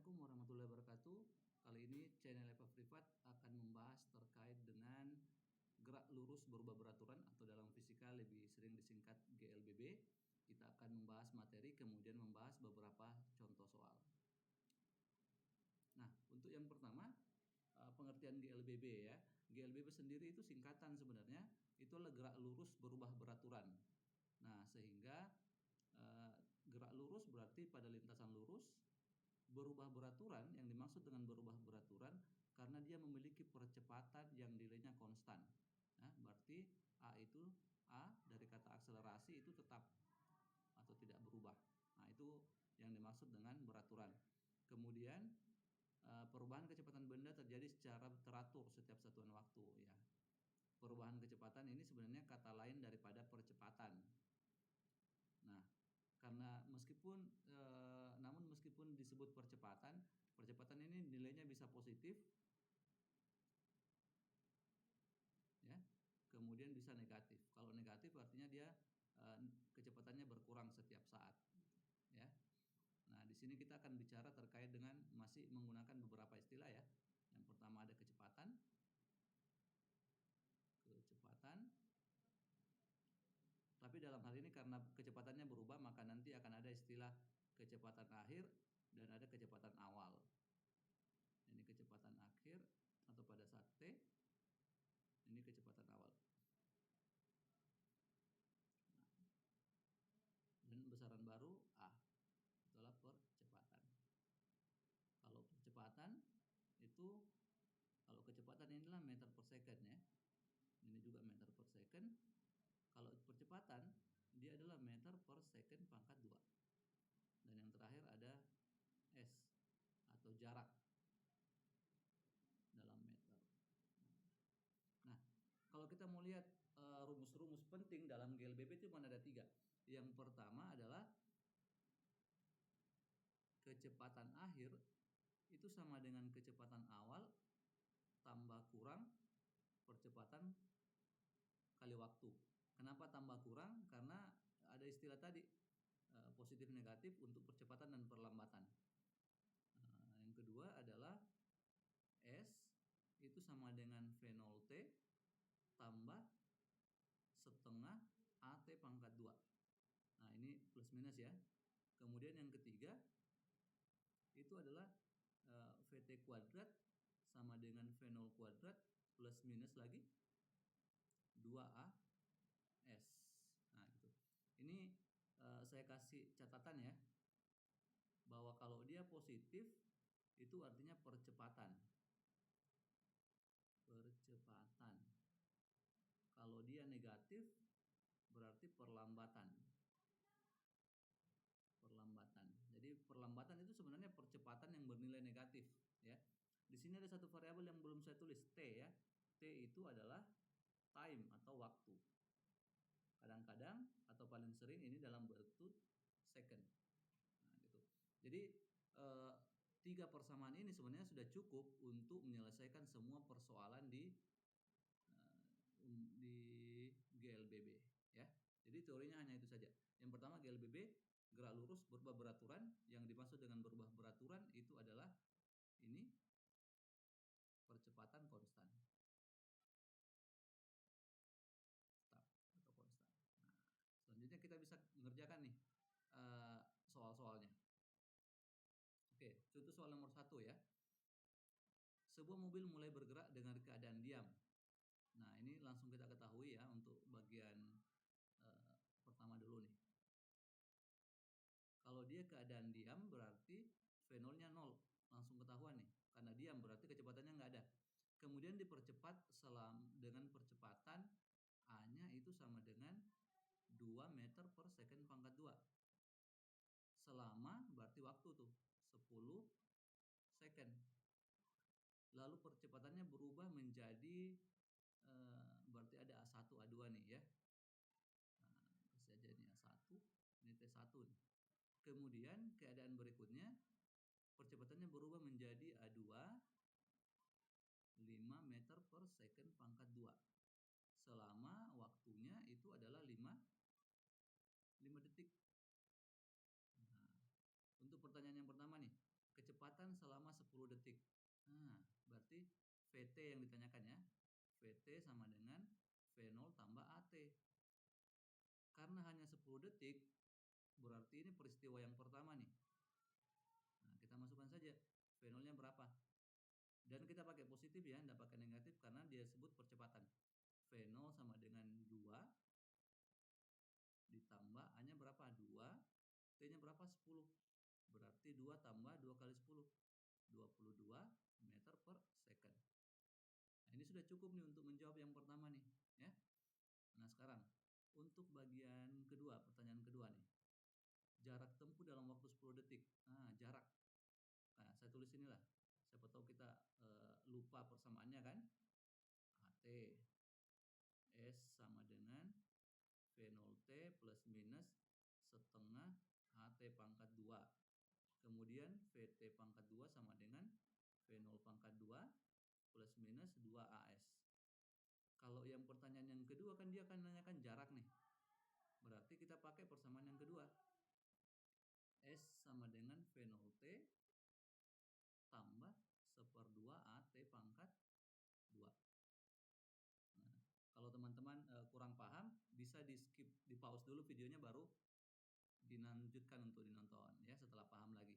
Assalamualaikum warahmatullahi wabarakatuh. Kali ini channel EPA Privat akan membahas terkait dengan gerak lurus berubah beraturan atau dalam fisika lebih sering disingkat GLBB. Kita akan membahas materi kemudian membahas beberapa contoh soal. Nah, untuk yang pertama pengertian GLBB ya. GLBB sendiri itu singkatan sebenarnya, itu adalah gerak lurus berubah beraturan. Nah, sehingga gerak lurus berarti pada lintasan lurus. Berubah beraturan, yang dimaksud dengan berubah beraturan karena dia memiliki percepatan yang nilainya konstan. Nah, berarti A dari kata akselerasi itu tetap atau tidak berubah. Nah, itu yang dimaksud dengan beraturan. Kemudian perubahan kecepatan benda terjadi secara teratur setiap satuan waktu ya. Perubahan kecepatan ini sebenarnya kata lain daripada percepatan. Nah, karena meskipun disebut percepatan ini nilainya bisa positif ya, kemudian bisa negatif. Kalau negatif artinya dia kecepatannya berkurang setiap saat ya. Nah, di sini kita akan bicara terkait dengan masih menggunakan beberapa istilah ya. Yang pertama ada kecepatan. Tapi dalam hal ini karena kecepatannya berubah maka nanti akan ada istilah kecepatan akhir dan ada kecepatan awal. Ini kecepatan akhir atau pada saat T, ini kecepatan awal. Dan besaran baru A, itulah percepatan. Kalau percepatan itu, kalau kecepatan inilah meter per second ya. Ini juga meter per second. Kalau percepatan dia adalah meter per second pangkat 2. Dan yang terakhir ada S atau jarak dalam meter. Nah, kalau kita mau lihat rumus-rumus penting dalam GLBB itu cuma ada 3. Yang pertama adalah kecepatan akhir itu sama dengan kecepatan awal tambah kurang percepatan kali waktu. Kenapa tambah kurang? Karena ada istilah tadi positif negatif untuk percepatan dan perlambatan. Yang kedua adalah S itu sama dengan V0T tambah setengah AT pangkat 2. Nah, ini plus minus ya. Kemudian yang ketiga itu adalah VT kuadrat sama dengan V0 kuadrat plus minus lagi 2AS. Nah, gitu. Ini saya kasih catatan ya, bahwa kalau dia positif itu artinya percepatan. Kalau dia negatif berarti perlambatan. Jadi perlambatan itu sebenarnya percepatan yang bernilai negatif ya. Di sini ada satu variabel yang belum saya tulis, T ya. T itu adalah time atau waktu. Kadang-kadang atau paling sering ini dalam bentuk second. Nah, gitu. Jadi 3 persamaan ini sebenarnya sudah cukup untuk menyelesaikan semua persoalan di GLBB ya. Jadi teorinya hanya itu saja. Yang pertama GLBB gerak lurus berubah beraturan. Yang dimaksud dengan berubah beraturan itu adalah ini percepatan konstan. Selanjutnya kita bisa mengerjakan nih soal-soalnya. Oke, contoh soal nomor 1 ya. Sebuah mobil mulai bergerak dengan keadaan diam. Nah, ini langsung kita ketahui ya untuk bagian pertama dulu nih. Kalau dia keadaan diam berarti V0-nya 0. Langsung ketahuan nih. Karena diam berarti kecepatannya nggak ada. Kemudian dipercepat dengan percepatan A-nya itu sama dengan 2 meter per second pangkat 2. Selama berarti waktu tuh 10 second. Lalu percepatannya berubah menjadi berarti ada A1, A2 nih ya. Nah, kasih aja ini A1, ini T1 nih. Kemudian keadaan berikutnya percepatannya berubah menjadi A2 5 meter per second pangkat 2. Selama waktunya itu adalah 5 detik. Nah, untuk pertanyaan yang pertama nih, kecepatan 1 10 detik. Nah, berarti VT yang ditanyakan ya. VT sama dengan V0 tambah AT. Karena hanya 10 detik, berarti ini peristiwa yang pertama nih. Nah, kita masukkan saja V0-nya berapa. Dan kita pakai positif ya, tidak pakai negatif karena dia sebut percepatan. V0 sama dengan 2 ditambah A-nya berapa? 2, T-nya berapa? 10. Berarti 2 tambah 2 kali 10, 22 meter per second. Nah, ini sudah cukup nih untuk menjawab yang pertama nih, ya. Nah, sekarang untuk bagian kedua, pertanyaan kedua nih. Jarak tempuh dalam waktu 10 detik. Nah, jarak. Nah, saya tulis inilah. Siapa tahu kita lupa persamaannya kan? AT S sama dengan V0T plus minus setengah AT pangkat 2. Kemudian VT pangkat 2 sama dengan V0 pangkat 2 plus minus 2AS. Kalau yang pertanyaan yang kedua kan dia akan menanyakan jarak nih. Berarti kita pakai persamaan yang kedua. S sama dengan V0T tambah 1/2 AT pangkat 2. Nah, kalau teman-teman kurang paham, bisa di skip, di pause dulu videonya baru dilanjutkan untuk dinonton ya setelah paham lagi.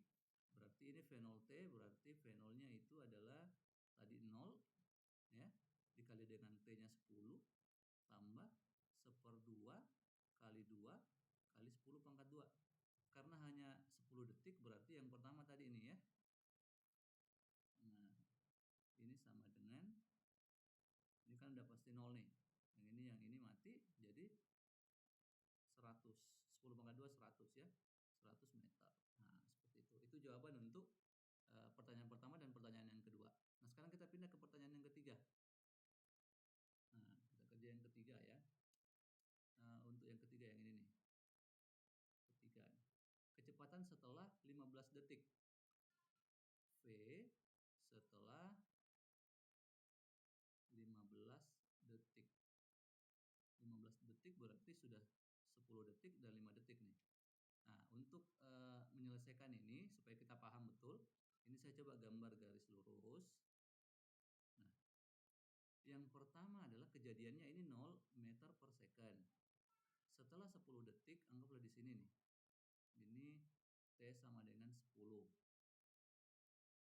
Berarti ini V0T, berarti V0-nya itu adalah tadi 0 ya, dikali dengan T-nya 10 tambah 1/2 kali 2 kali 10 pangkat 2. Karena hanya 10 detik berarti yang pertama tadi ini ya. Nah, ini sama dengan, ini kan udah pasti 0 nih. Yang ini mati jadi 100. 10 pangkat 2 100 ya. 100 meter. Nah, seperti itu. Itu jawaban untuk pertanyaan pertama dan pertanyaan yang kedua. Nah, sekarang kita pindah ke pertanyaan yang ketiga. Nah, kita kerja yang ketiga ya. Untuk yang ketiga yang ini nih. Ketiga. Kecepatan setelah 15 detik. V setelah 15 detik. 15 detik berarti sudah 10 detik dan 5 detik nih. Nah, untuk menyelesaikan ini supaya kita paham betul, ini saya coba gambar garis lurus. Nah, yang pertama adalah kejadiannya ini 0 meter per second. Setelah 10 detik, anggaplah di sini nih. Ini T sama dengan 10.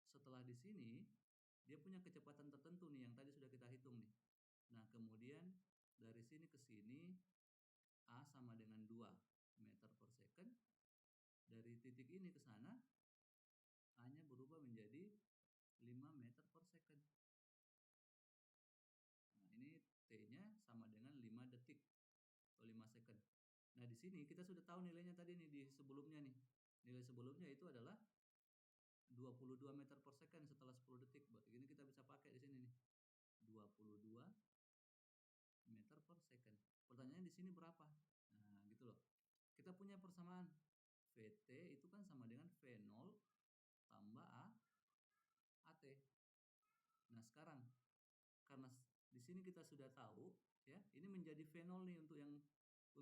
Setelah di sini, dia punya kecepatan tertentu nih yang tadi sudah kita hitung nih. Nah, kemudian dari sini ke sini A sama dengan 2 meter per second. Dari titik ini ke sana A-nya berubah menjadi 5 meter per second. Nah, ini T-nya sama dengan 5 detik atau 5 second. Nah, di sini kita sudah tahu nilainya tadi nih di sebelumnya nih. Nilai sebelumnya itu adalah 22 meter per second setelah 10 detik. Berarti ini kita bisa pakai di sini nih. 22 meter per second. Pertanyaannya di sini berapa? Nah, gitu loh. Kita punya persamaan. VT itu kan sama dengan V0 tambah AT. Nah, sekarang karena di sini kita sudah tahu ya, ini menjadi V0 nih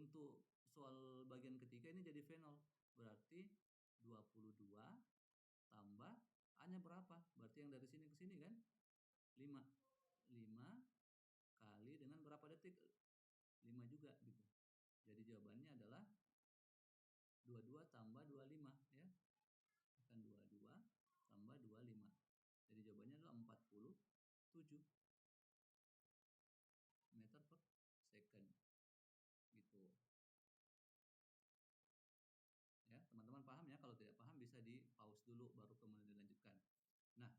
untuk soal bagian ketiga ini jadi V0. Berarti 22 tambah A-nya berapa? Berarti yang dari sini ke sini kan 5. 5 kali dengan berapa detik? 5 juga gitu. Jadi jawabannya adalah 22 tambah 25 ya. Akan 22 tambah 25. Jadi jawabannya adalah 47 meter per second. Gitu. Ya, teman-teman paham ya? Kalau tidak paham bisa di pause dulu baru kemudian dilanjutkan. Nah,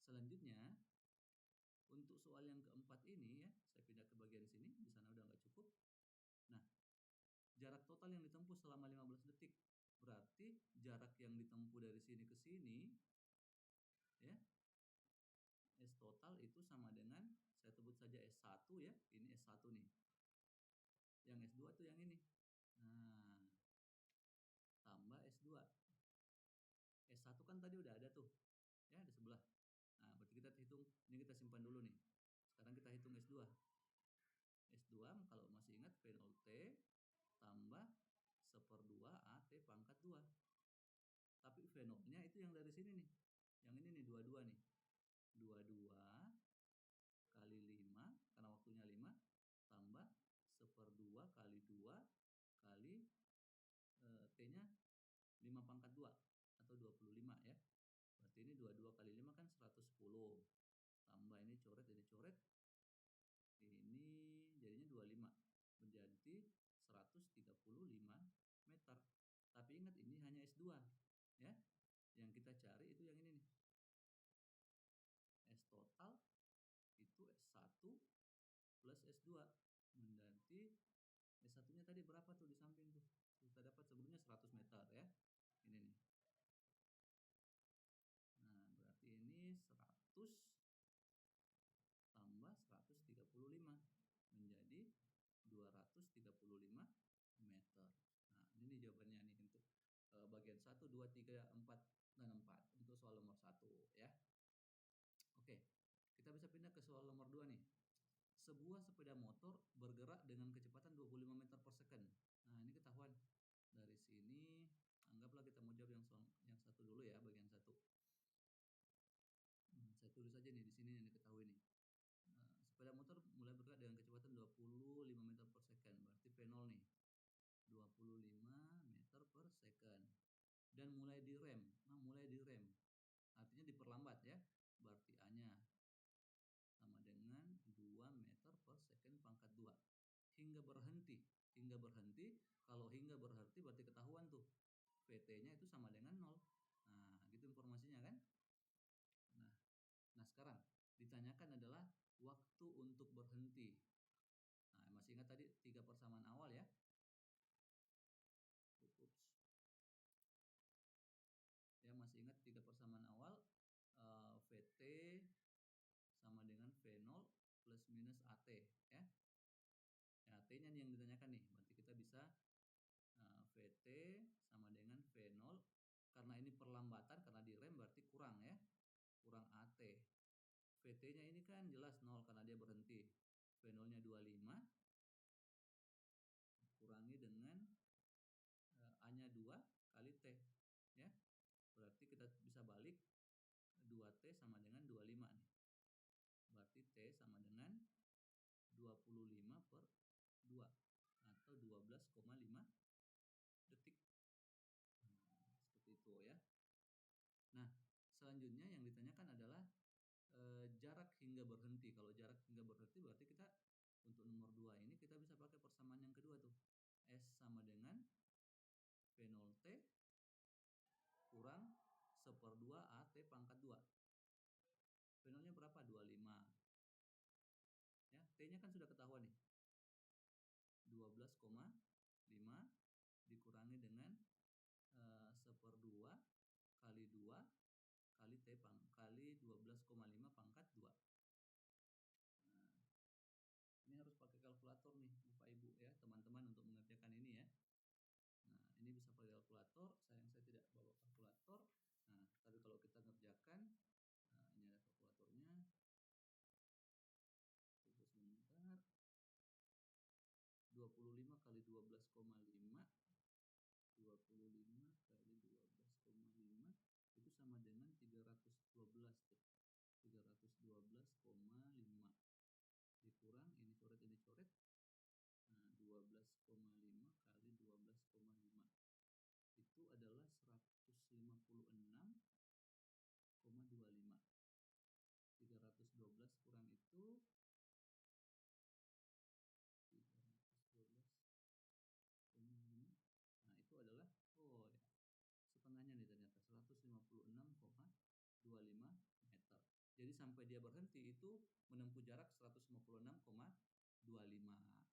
selanjutnya untuk soal yang keempat ini ya, saya pindah ke bagian sini, di sana udah nggak cukup. Nah, jarak total yang ditempuh selama 15 detik. Berarti jarak yang ditempuh dari sini ke sini ya, S total itu sama dengan, saya sebut saja S1 ya, ini S1 nih. Yang S2 tuh yang ini. Nah, tambah S2. S1 kan tadi udah ada tuh ya di sebelah. Nah, berarti kita hitung, ini kita simpan dulu nih. Sekarang kita hitung S2. S2 kalau masih ingat V0T tambah 1/2 AT pangkat 2. Tapi V0-nya itu yang dari sini nih. Yang ini nih 22 nih. 22 kali 5 karena waktunya 5 tambah 1/2 kali 2 kali T-nya 5 pangkat 2 atau 25 ya. Berarti ini 22 kali 5 kan 110. Tambah ini coret, ini coret. Ini jadinya 25 menjadi 135 meter. Tapi ingat ini hanya S2 ya. Yang kita cari itu yang ini nih. S total itu S1 plus S2 menjadi S1-nya tadi berapa tuh di samping tuh? Kita dapat sebelumnya 100 meter ya. Ini nih. Nah, berarti ini 100 tambah 135 menjadi 235 meter. Nah, ini jawabannya nih untuk bagian 1, 2, 3, 4, dan 4 untuk soal nomor 1 ya. Oke, kita bisa pindah ke soal nomor 2 nih. Sebuah sepeda motor bergerak dengan kecepatan 25 meter per second. Nah, ini ketahuan. Dari sini, anggaplah kita mau jawab yang satu dulu ya, bagian 1. Saya tulis aja nih di sini yang diketahui nih. Sepeda motor mulai bergerak dengan kecepatan 25 meter per second. Berarti P0 nih. 25 meter per second. Dan mulai direm. Nah, mulai direm. Artinya diperlambat ya. Berarti A-nya sama dengan 2 meter per second pangkat 2. Hingga berhenti. Hingga berhenti. Kalau hingga berhenti berarti ketahuan tuh. VT-nya itu sama dengan 0. Nah, gitu informasinya kan. Nah sekarang ditanyakan adalah waktu untuk berhenti. Nah, masih ingat tadi 3 persamaan awal ya. Ya, masih ingat 3 persamaan awal. VT sama dengan V0 plus minus AT ya. Ya, T-nya nih yang ditanyakan nih. Berarti kita bisa VT sama dengan V0. Karena ini perlambatan, karena direm berarti kurang ya. Kurang AT. VT-nya ini kan jelas 0 karena dia berhenti. V0-nya 25 kurangi dengan A-nya 2 kali T ya. Berarti kita bisa balik 2T sama dengan 25 nih. Berarti T sama dengan 25 per 2 atau 12,5 detik. Seperti itu ya. Nah, selanjutnya yang ditanyakan adalah jarak hingga berhenti. Kalau jarak hingga berhenti berarti kita untuk nomor 2 ini kita bisa pakai persamaan yang kedua tuh. S sama dengan V0T kurang 1/2 AT pangkat 2. V0-nya berapa? 25. Ya, T-nya kan sudah ketahuan nih. 12,5 dikurangi dengan 1/2 kali 2 kali T kali 12,5 pangkat 2. Nah, ini harus pakai kalkulator nih Bapak Ibu ya, teman-teman untuk mengerjakan ini ya. Nah, ini bisa pakai kalkulator. Sayang saya tidak bawa kalkulator. Nah, tapi kalau kita ngerjakan, nah ini ada kalkulatornya. Tunggu sebentar. 25 kali 12,5 25 kali 12,5 itu sama dengan 312 tuh. 312,5 dikurang ini coret ini coret. Nah, 12,5 kali 12,5 itu adalah 156,25. 312 kurang itu 312,5. Nah, itu adalah setengahnya nih ternyata 156,25 meter. Jadi sampai dia berhenti itu menempuh jarak 156,25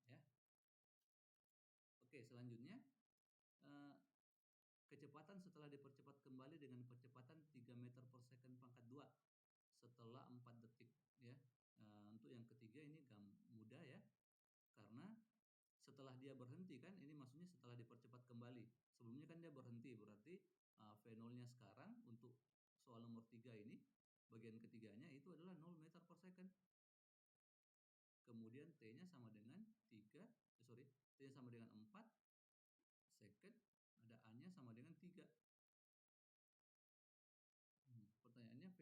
ya. Oke, selanjutnya kecepatan setelah dipercepat kembali dengan percepatan 3 meter per second pangkat 2 setelah 4 detik ya. Untuk yang ketiga ini mudah ya. Karena setelah dia berhenti kan, ini maksudnya setelah dipercepat kembali. Sebelumnya kan dia berhenti, berarti V0-nya sekarang untuk soal nomor 3 ini, bagian ketiganya itu adalah 0 meter per second. Kemudian T-nya sama dengan 3, T-nya sama dengan 4 second, ada A-nya sama dengan 3. Pertanyaannya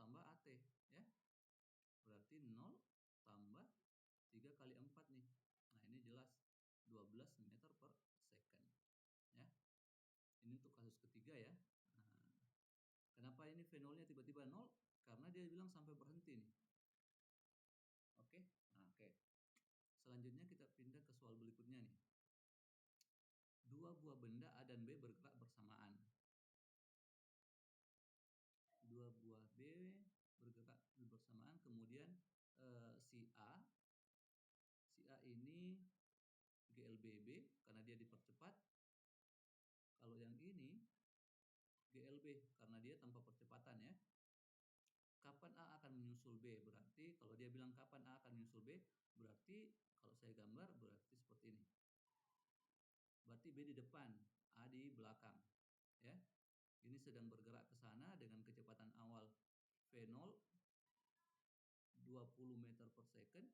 tambah AT ya. Berarti 0 tambah 3 kali 4 nih. Nah, ini jelas 12 meter per second ya. Ini untuk kasus ketiga ya. Nah, kenapa ini V0-nya tiba-tiba 0? Karena dia bilang sampai berhenti nih. Oke. Nah, oke. Selanjutnya kita pindah ke soal berikutnya nih. Dua buah benda A dan B bergerak bersamaan. Dua buah B bergerak bersamaan, kemudian si A ini GLBB karena dia dipercepat. Kalau yang ini GLB karena dia tanpa percepatan ya. Kapan A akan menyusul B? Berarti kalau dia bilang kapan A akan menyusul B, berarti kalau saya gambar berarti seperti ini. Berarti B di depan, A di belakang ya. Ini sedang bergerak ke sana dengan kecepatan awal V0 20 meter per second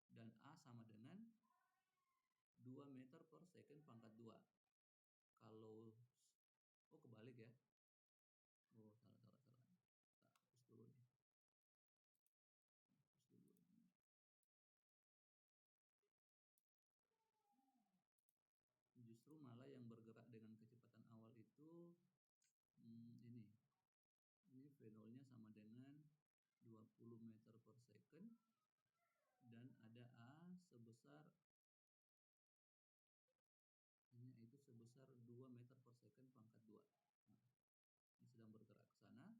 dan A sama dengan 2 meter per second pangkat 2. Kalau kebalik ya. Oh, salah. Tak hapus dulu nih. Justru malah yang bergerak dengan kecepatan awal itu ini V0-nya sama dengan 20 meter per second dan ada A sebesar itu sebesar 2 meter per second pangkat 2. Nah, ini sedang bergerak ke sana.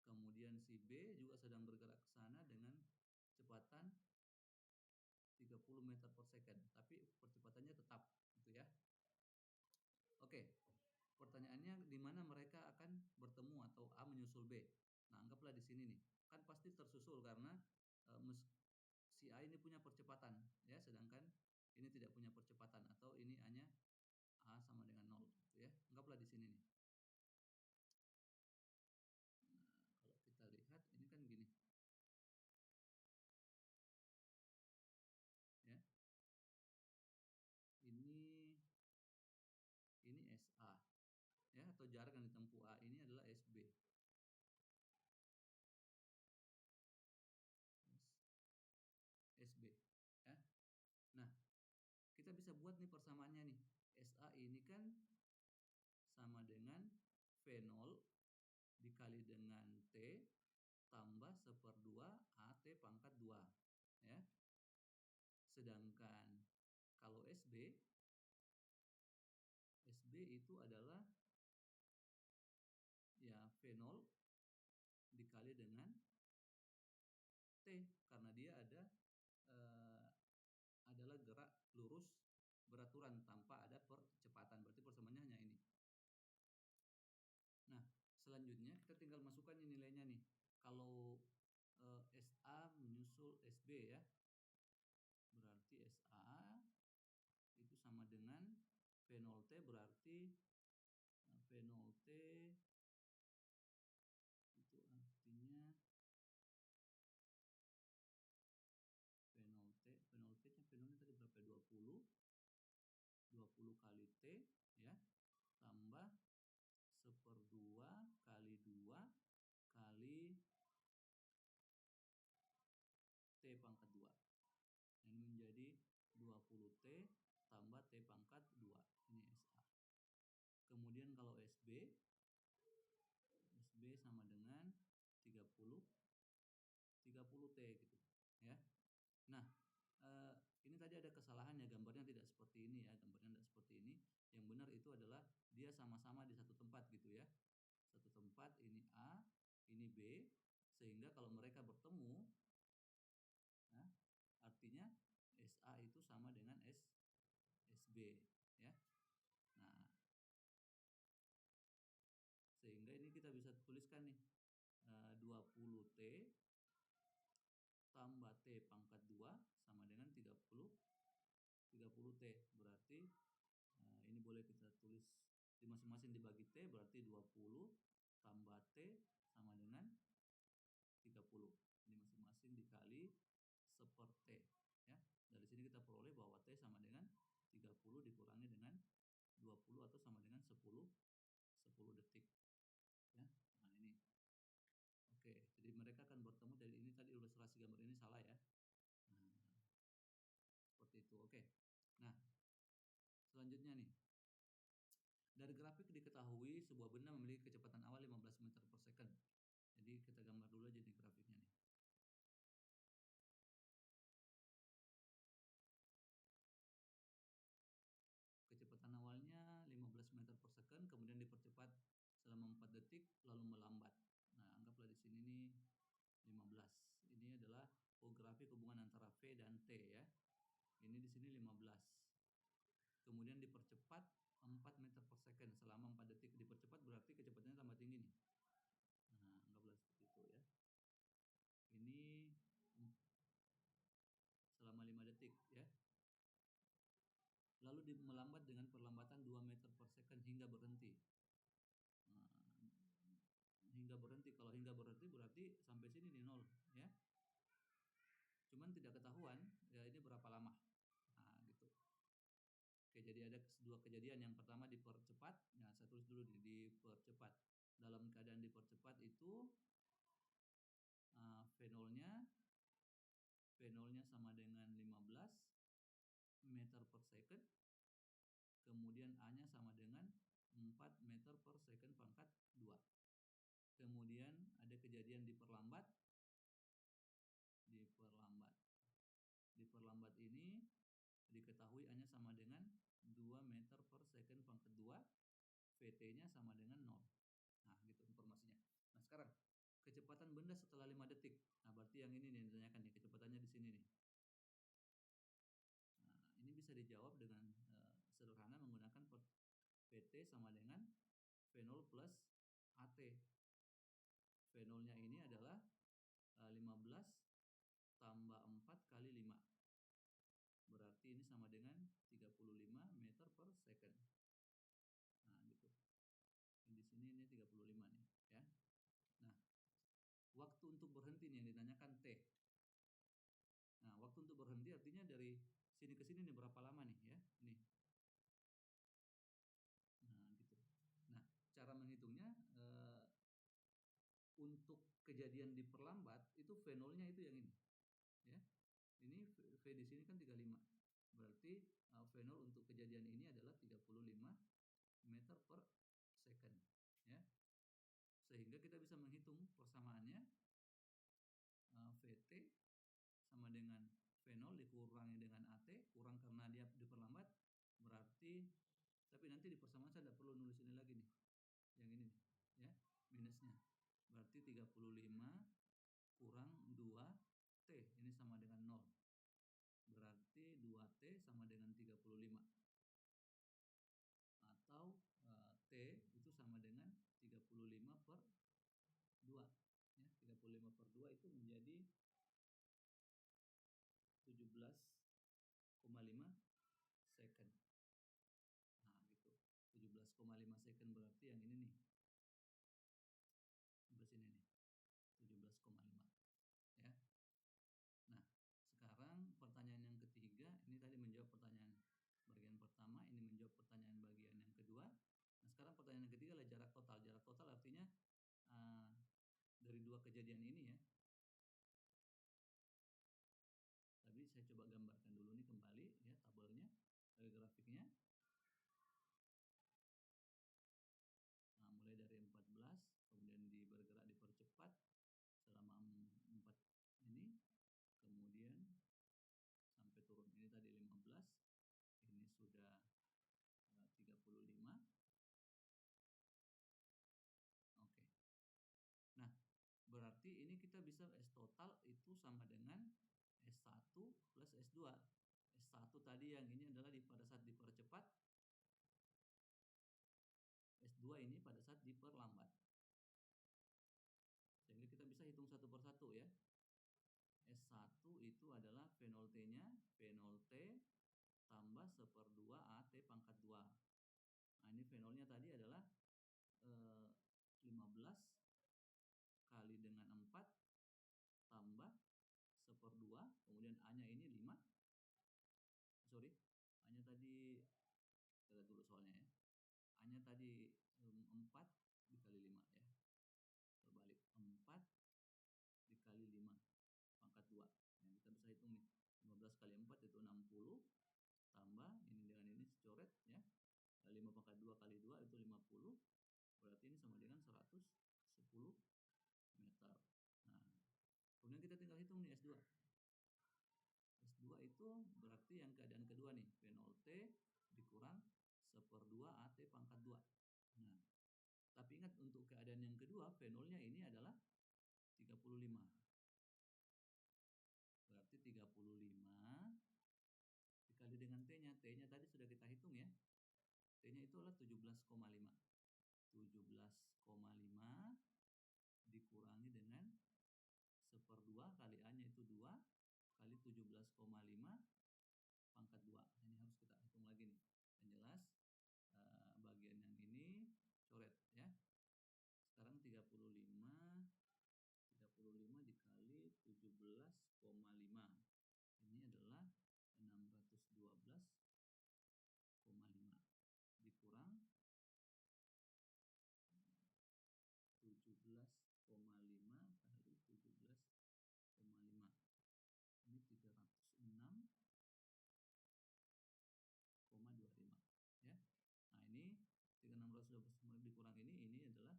Kemudian si B juga sedang bergerak ke sana dengan kecepatan 30 meter per second, tapi percepatannya tetap gitu ya. Oke. Pertanyaannya di mana mereka akan bertemu atau A menyusul B. Nah, anggaplah di sini nih. Kan pasti tersusul karena si A ini punya percepatan ya, sedangkan ini tidak punya percepatan atau ini hanya A sama dengan 0 gitu ya. Anggaplah di sini nih. Nah, kalau kita lihat ini kan gini. Ya. Ini SA ya, atau jarak yang ditempuh A ini adalah SB. SB ya. Nah, kita bisa buat nih persamaannya nih. SA ini kan sama dengan V0 dikali dengan T tambah 1/2 AT pangkat 2 ya. Sedangkan kalau SB itu adalah ya V0 dikali dengan T karena dia adalah gerak lurus beraturan tanpa ada percepatan. Berarti persamaannya hanya ini. Nah, selanjutnya kita tinggal masukkan nilainya nih. Kalau SA menyusul SB ya. Berarti SA itu sama dengan V0T, berarti V0T itu artinya V0T-nya tadi berapa? 20 kali T ya, tambah 1/2 kali 2 kali T pangkat 2. Ini menjadi 20T tambah T pangkat 2. Ini SA. Kemudian kalau SB sama dengan 30 T gitu ya. Nah, ini tadi ada kesalahan ya, gambarnya tidak seperti ini ya, gambarnya tidak seperti ini. Yang benar itu adalah dia sama-sama di satu tempat gitu ya. Satu tempat, ini A, ini B, sehingga kalau mereka bertemu ya, artinya SA itu sama dengan SB ya. Nah, sehingga ini kita bisa tuliskan nih 20T tambah T pangkat 2 sama dengan 30T. Berarti ini boleh kita tulis di masing-masing dibagi T, berarti 20 tambah T sama dengan 30. Ini masing-masing dikali 1/T ya. Dari sini kita peroleh bahwa T sama dengan 30 dikurangi dengan 20 atau sama dengan 10 detik ya. Nah, ini. Oke, jadi sebuah benda memiliki kecepatan awal 15 meter per second. Jadi kita gambar dulu aja di grafiknya nih. Kecepatan awalnya 15 meter per second, kemudian dipercepat selama 4 detik, lalu melambat. Nah, anggaplah di sini nih 15. Ini adalah grafik hubungan antara V dan T ya. Ini di sini 15. Kemudian dipercepat 4 meter per second selama 4 detik. Dipercepat berarti kecepatannya tambah tinggi nih. Nah, anggaplah seperti itu ya. Ini selama 5 detik ya. Lalu melambat dengan perlambatan 2 meter per second hingga berhenti. Nah, hingga berhenti. Kalau hingga berhenti berarti sampai sini nih 0 ya. Cuman tidak ketahuan ya ini berapa lama. Nah, gitu. Oke, jadi ada dua kejadian. Yang pertama dipercepat. Nah, saya tulis dulu dipercepat. Dalam keadaan dipercepat itu V0-nya sama dengan 15 meter per second. Kemudian A-nya sama dengan 4 meter per second pangkat 2. Kemudian ada kejadian diperlambat. Diperlambat ini diketahui A-nya sama dengan 2 meter per second pangkat 2. VT-nya sama dengan 0. Nah, gitu informasinya. Nah, sekarang kecepatan benda setelah 5 detik. Nah, berarti yang ini nih yang ditanyakan nih, kecepatannya di sini nih. Nah, ini bisa dijawab dengan sederhana menggunakan VT sama dengan V0 plus AT. V0-nya ini adalah 15 tambah 4 kali 5. Berarti ini sama dengan 35 meter per second. Nah, gitu. Di sini ini 35 nih, ya. Nah, waktu untuk berhenti nih yang ditanyakan T. Nah, waktu untuk berhenti artinya dari sini ke sini nih berapa lama nih, ya? Nih. Nah, gitu. Nah, cara menghitungnya untuk kejadian diperlambat itu V0-nya itu yang ini. Ya. Ini V di sini kan 35. Berarti V0 untuk kejadian ini adalah 35 meter per second, ya. Sehingga kita bisa menghitung persamaannya VT sama dengan V0 dikurangi dengan AT, kurang karena dia diperlambat, berarti tapi nanti di persamaan saya tidak perlu nulis ini lagi nih. Yang ini nih, ya, minusnya. Berarti 35 kurang 2T, ini sama dengan 0. Berarti 2T sama dengan 35. Atau T itu sama dengan 35 per 2. Ya, 35 per 2 itu menjadi 17,5 second. Nah, gitu. 17,5 second berarti yang ini nih. Sampai sini nih. 17,5. Ya. Nah, sekarang pertanyaan yang ketiga, ini tadi menjawab pertanyaan bagian pertama, ini menjawab pertanyaan bagian yang kedua. Nah, sekarang pertanyaan yang ketiga adalah jarak total. Jarak total artinya dari dua kejadian ini ya. Tadi saya coba gambarkan dulu nih kembali ya tabelnya, grafiknya. Nah, mulai dari 14, kemudian bergerak dipercepat selama 4 ini, kemudian sampai turun ini tadi 15, ini sudah 35. Oke. Nah, berarti ini kita bisa S total itu sama dengan S1 plus S2. S1 tadi yang ini adalah pada saat dipercepat, S2 ini pada saat diperlambat. Sehingga kita bisa hitung satu persatu ya. S1 itu adalah V0T-nya, V0T tambah 1/2 AT pangkat 2. Nah, ini V0-nya tadi adalah 15 kali dengan 4 tambah 1/2, kemudian A-nya ini 5. Sorry, A-nya tadi, kita lihat dulu soalnya ya. A-nya tadi 4 dikali 5 ya. Terbalik, 4 dikali 5 pangkat 2. Nah, kita bisa hitung nih. 15 kali 4 itu 60. Tambah ini dengan ini coret ya. 5 pangkat 2 kali 2 itu 50. berarti ini sama dengan 110 meter. Nah, kemudian kita tinggal hitung nih S2. S2 itu berarti yang keadaan kedua nih, P0T dikurang 1/2 AT pangkat 2. Nah, tapi ingat untuk keadaan yang kedua, V0-nya ini adalah 35. Berarti 35 dikali dengan T-nya. T-nya tadi sudah kita hitung ya. T-nya itu adalah 17,5. 17,5 dikurangi dengan 1/2 kali A-nya itu 2 kali 17,5 pangkat 2. Ini harus kita hitung lagi nih. Yang jelas bagian yang ini coret ya. Sekarang 35 dikali 17,5. Ini adalah 612,5 dikurang 17,5 kali 17,5. Ini 306,25 ya. Nah, ini 3625 dikurang ini adalah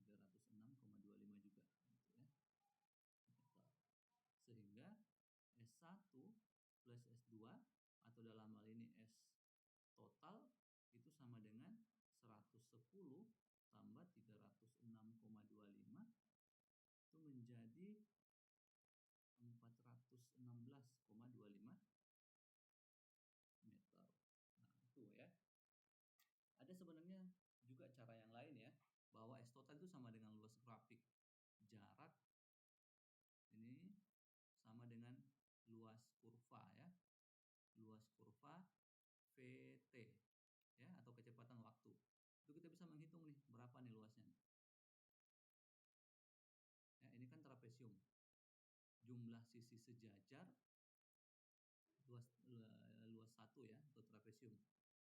306,25 juga gitu ya. Sehingga S1 plus S2 atau dalam hal ini S total itu sama dengan 110 tambah 306,25 itu menjadi 416,25 meter. Nah, itu ya. Ada sebenarnya juga cara yang lain ya, bahwa S total itu sama dengan luas grafik. Jarak ini sama dengan luas kurva ya. Luas kurva VT ya, atau kecepatan waktu. Itu kita bisa menghitung nih berapa nih luasnya. Ya, ini kan trapesium. Jumlah sisi sejajar luas 1 ya, atau trapesium.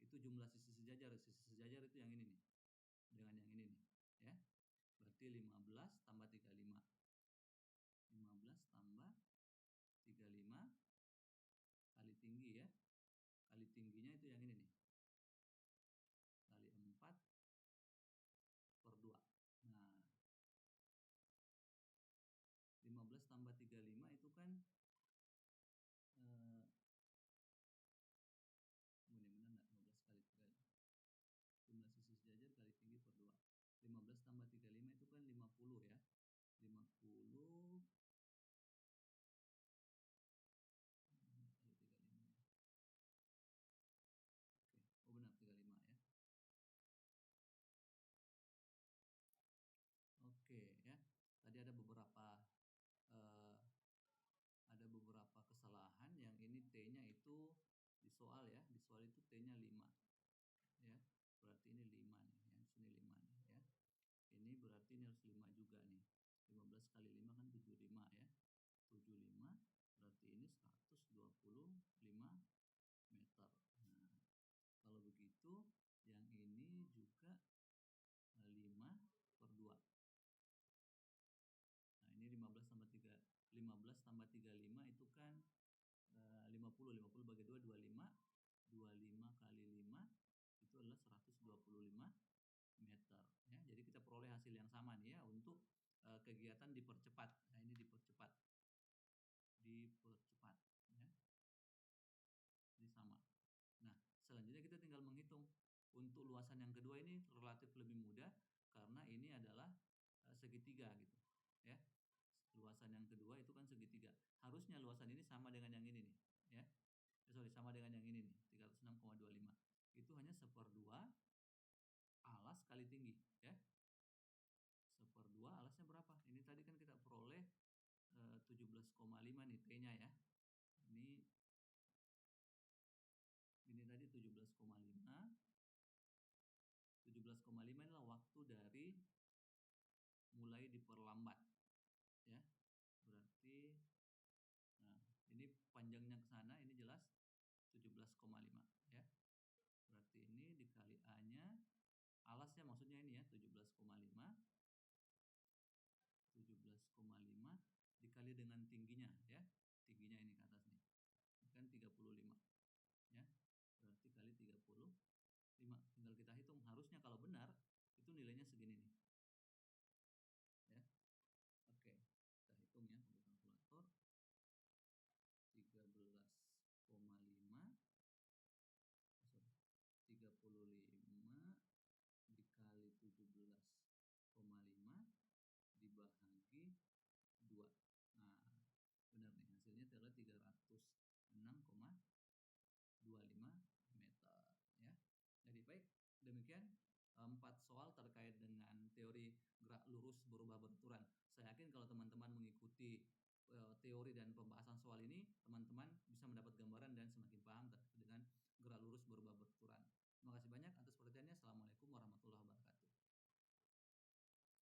Itu jumlah sisi sejajar. Sisi sejajar itu yang ini nih. Dengan yang ini nih, ya. Berarti 15 tambah 35. 15 tambah 35 kali tinggi ya. Kali tingginya itu yang ini nih. Kali 4/2. Nah, 15 tambah 35 itu kan benar enggak? 15 kali 35. Jumlah sisi sejajar kali tinggi per 2. 15 tambah 35 itu kan 50 ya. 50 kali 35 ya. Oke, oh benar 35 ya. Oke ya. Tadi ada beberapa kesalahan. Yang ini T-nya itu di soal ya. Di soal itu T-nya 5. Ya. Berarti ini 5 nih, yang sini 5 nih ya. Ini berarti ini harus 5 juga nih. 15 kali 5 kan 75 ya. 75 berarti ini 125 meter. Nah, kalau begitu yang ini juga 5/2. Nah, ini 15 tambah 35 itu kan 50 bagi 2 25. 25 kali 5 itu adalah 125 meter ya. Jadi kita peroleh hasil yang sama nih ya untuk kegiatan dipercepat. Nah, ini dipercepat ya. Ini sama. Nah, selanjutnya kita tinggal menghitung. Untuk luasan yang kedua ini relatif lebih mudah karena ini adalah segitiga gitu ya. Luasan yang kedua itu kan segitiga. Harusnya luasan ini sama dengan yang ini nih ya. Sama dengan yang ini nih, 306,25. Itu hanya 1/2 alas kali tinggi ya. 1/2 alasnya berapa? Ini tadi kan kita peroleh 17,5 nih T-nya ya. Ini tadi 17,5. 17,5 inilah waktu dari mulai diperlambat ya. Berarti nah, ini panjangnya ke sana ini jelas 17,5 ya. Berarti ini dikali A-nya, alasnya maksudnya ini ya, 17,5 dikali dengan tingginya ya. Tingginya ini ke atas nih. Ini kan 35 ya. Berarti kali 35. Tinggal kita hitung. Harusnya kalau benar itu nilainya segini nih. Ya. Oke, kita hitung ya pakai kalkulator. 13,5 35 dikali 17,5 dibagi 2. Nah, benar nih hasilnya adalah 306,25 meter ya. Jadi baik, demikian 4 soal terkait dengan teori gerak lurus berubah beraturan. Saya yakin kalau teman-teman mengikuti teori dan pembahasan soal ini, teman-teman bisa mendapat gambaran dan semakin paham terkait dengan gerak lurus berubah beraturan. Terima kasih banyak atas perhatiannya. Assalamualaikum warahmatullahi wabarakatuh.